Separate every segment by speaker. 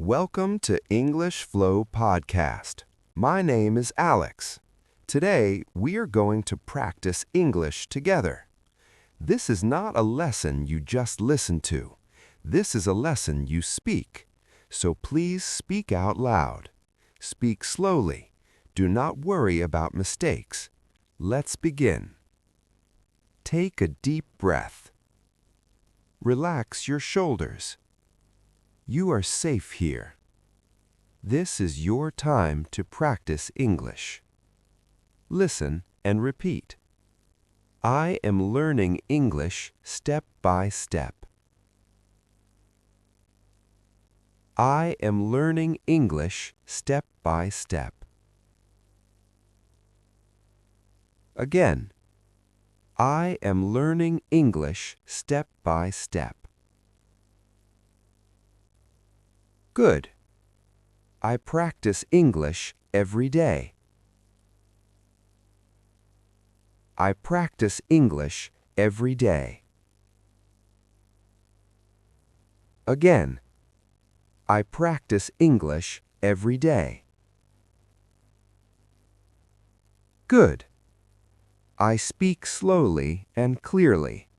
Speaker 1: Welcome to English Flow Podcast. My name is Alex. Today, we are going to practice English together. This is not a lesson you just listen to. This is a lesson you speak. So please speak out loud. Speak slowly. Do not worry about mistakes. Let's begin. Take a deep breath. Relax your shoulders. You are safe here. This is your time to practice English. Listen and repeat. I am learning English step by step. I am learning English step by step. Again. I am learning English step by step. Good. I practice English every day. I practice English every day. Again. I practice English every day. Good. I speak slowly and clearly.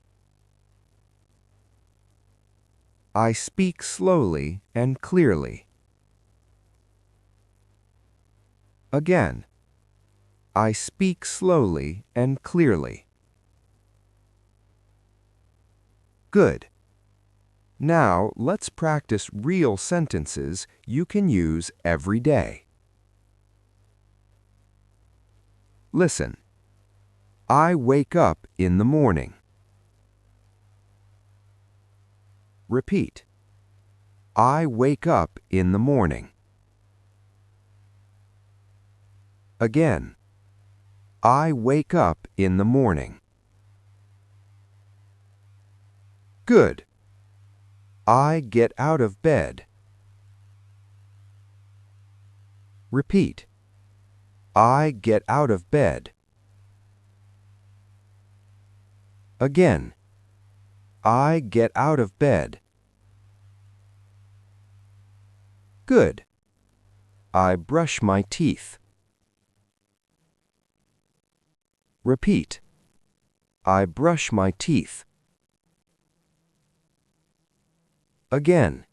Speaker 1: I speak slowly and clearly. Again. I speak slowly and clearly. Good. Now let's practice real sentences you can use every day. Listen. I wake up in the morning. Repeat. I wake up in the morning. Again. I wake up in the morning. Good. I get out of bed. Repeat. I get out of bed. Again. I get out of bed. Good. I brush my teeth. Repeat. I brush my teeth. Again.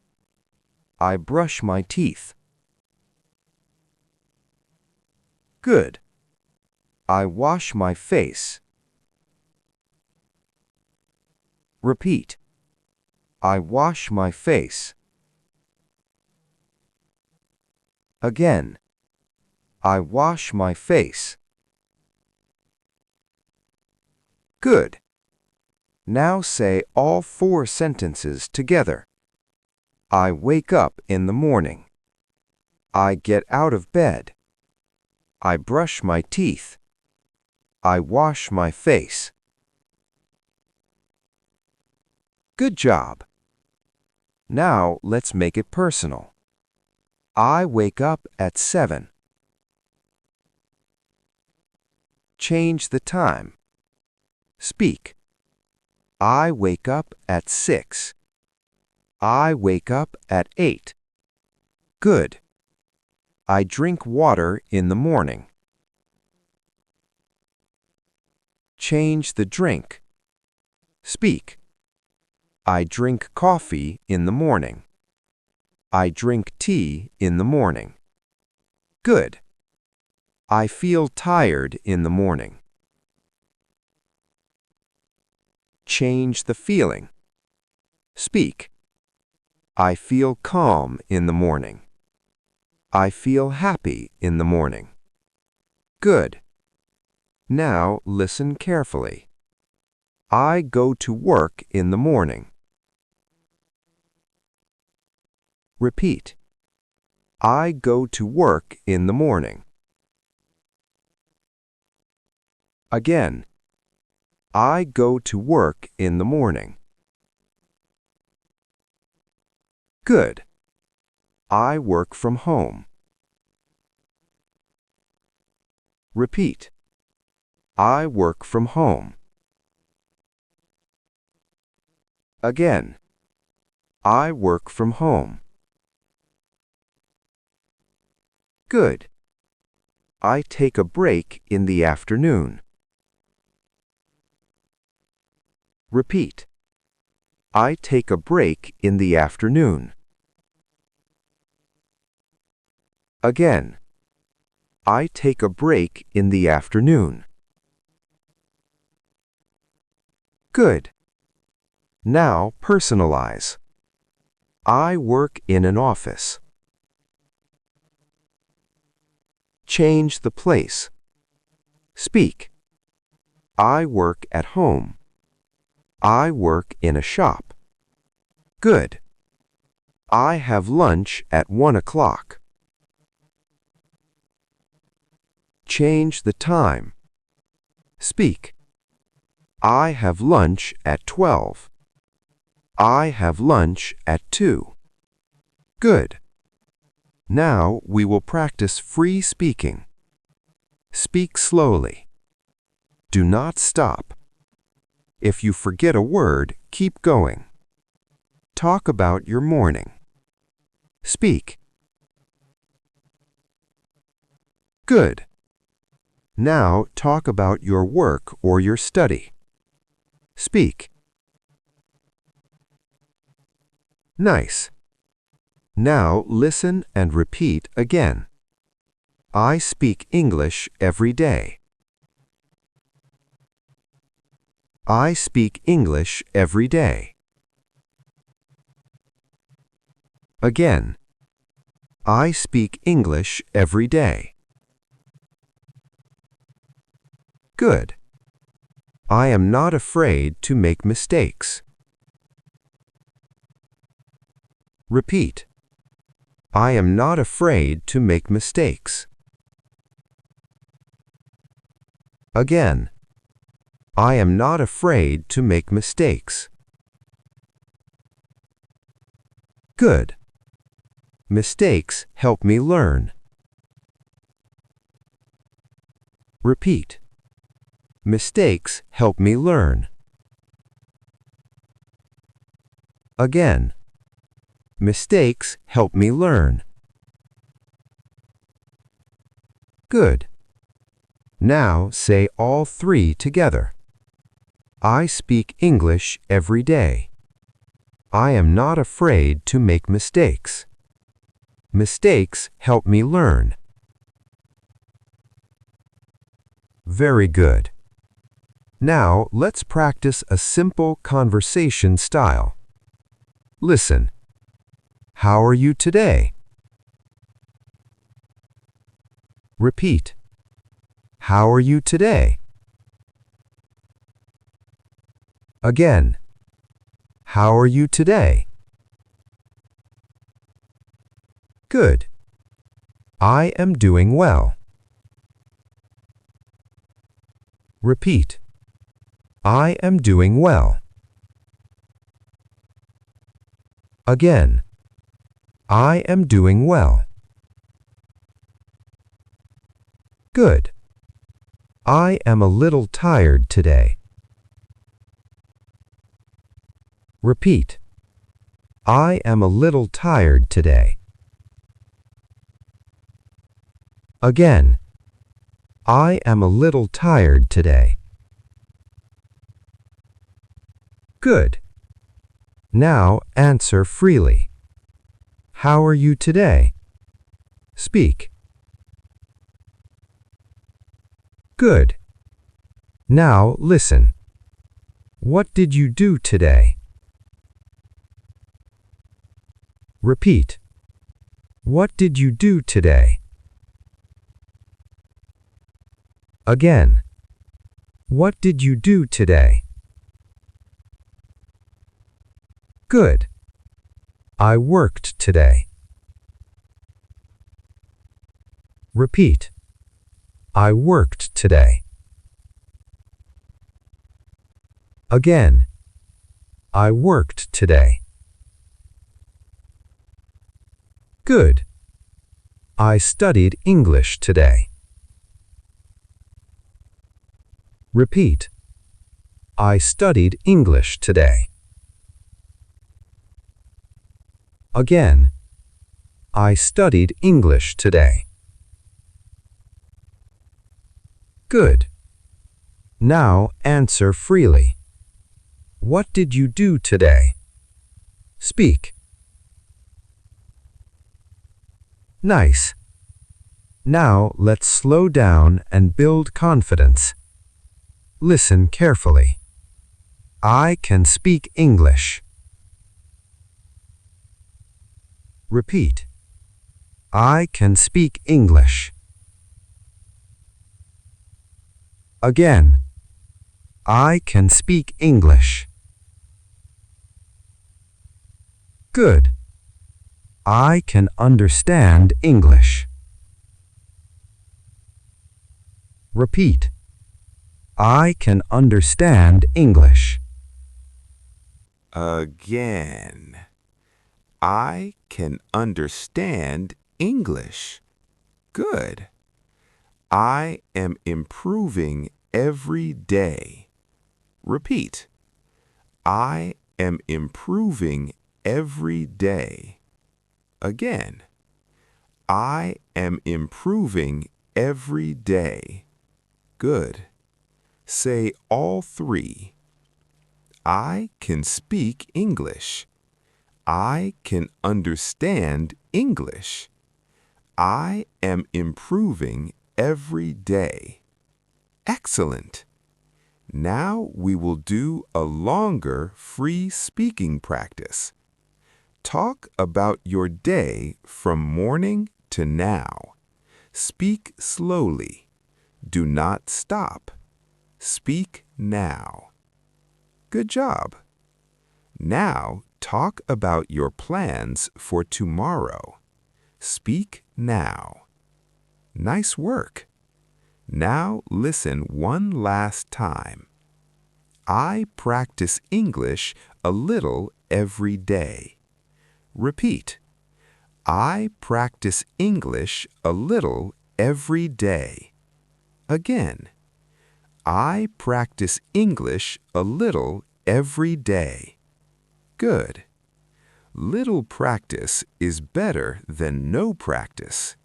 Speaker 1: I brush my teeth. Good. I wash my face. Repeat. I wash my face. Again. I wash my face. Good. Now say all 4 sentences together. I wake up in the morning. I get out of bed. I brush my teeth. I wash my face. Good job. Now let's make it personal. I wake up at 7. Change the time. Speak. I wake up at 6. I wake up at 8. Good. I drink water in the morning. Change the drink. Speak. I drink coffee in the morning. I drink tea in the morning. Good. I feel tired in the morning. Change the feeling. Speak. I feel calm in the morning. I feel happy in the morning. Good. Now listen carefully. I go to work in the morning. Repeat. I go to work in the morning. Again. I go to work in the morning. Good. I work from home. Repeat. I work from home. Again. I work from home. Good. I take a break in the afternoon. Repeat. I take a break in the afternoon. Again. I take a break in the afternoon. Good. Now personalize. I work in an office. Change the place. Speak. I work at home. I work in a shop. Good. I have lunch at 1 o'clock. Change the time. Speak. I have lunch at 12. I have lunch at 2. Good. Now we will practice free speaking. Speak slowly. Do not stop. If you forget a word, keep going. Talk about your morning. Speak. Good. Now talk about your work or your study. Speak. Nice. Now listen and repeat again. I speak English every day. I speak English every day. Again. I speak English every day. Good. I am not afraid to make mistakes. Repeat. I am not afraid to make mistakes. Again. I am not afraid to make mistakes. Good. Mistakes help me learn. Repeat. Mistakes help me learn. Again. Mistakes help me learn. Good. Now say all three together. I speak English every day. I am not afraid to make mistakes. Mistakes help me learn. Very good. Now let's practice a simple conversation style. Listen. How are you today? Repeat. How are you today? Again. How are you today? Good. I am doing well. Repeat. I am doing well. Again. I am doing well. Good. I am a little tired today. Repeat. I am a little tired today. Again. I am a little tired today. Good. Now answer freely. How are you today? Speak. Good. Now listen. What did you do today? Repeat. What did you do today? Again. What did you do today? Good. I worked today. Repeat. I worked today. Again. I worked today. Good. I studied English today. Repeat. I studied English today. Again. I studied English today. Good. Now answer freely. What did you do today? Speak. Nice. Now let's slow down and build confidence. Listen carefully. I can speak English. Repeat. I can speak English. Again. I can speak English. Good. I can understand English. Repeat. I can understand English. Again. I can understand English. Good. I am improving every day. Repeat. I am improving every day. Again. I am improving every day. Good. Say all three. I can speak English. I can understand English. I am improving every day. Excellent. Now we will do a longer free speaking practice. Talk about your day from morning to now. Speak slowly. Do not stop. Speak now. Good job. Now talk about your plans for tomorrow. Speak now. Nice work. Now listen one last time. I practice English a little every day. Repeat. I practice English a little every day. Again. I practice English a little every day. Good. Little practice is better than no practice.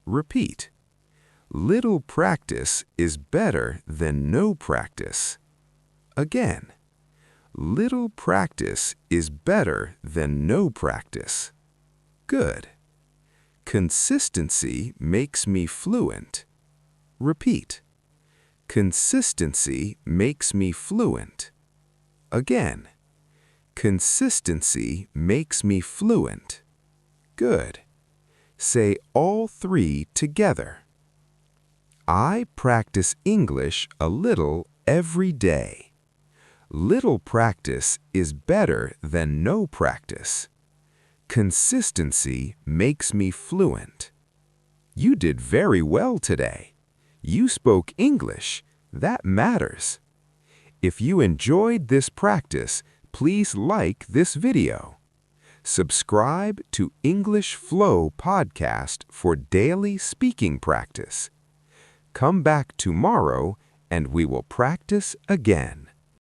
Speaker 1: Repeat. Little practice is better than no practice. Again. Little practice is better than no practice. Good. Consistency makes me fluent. Repeat. Consistency makes me fluent. Again. Consistency makes me fluent. Good. Say all three together. I practice English a little every day. Little practice is better than no practice. Consistency makes me fluent. You did very well today. You spoke English. That matters. If you enjoyed this practice, please like this video. Subscribe to English Flow Podcast for daily speaking practice. Come back tomorrow and we will practice again.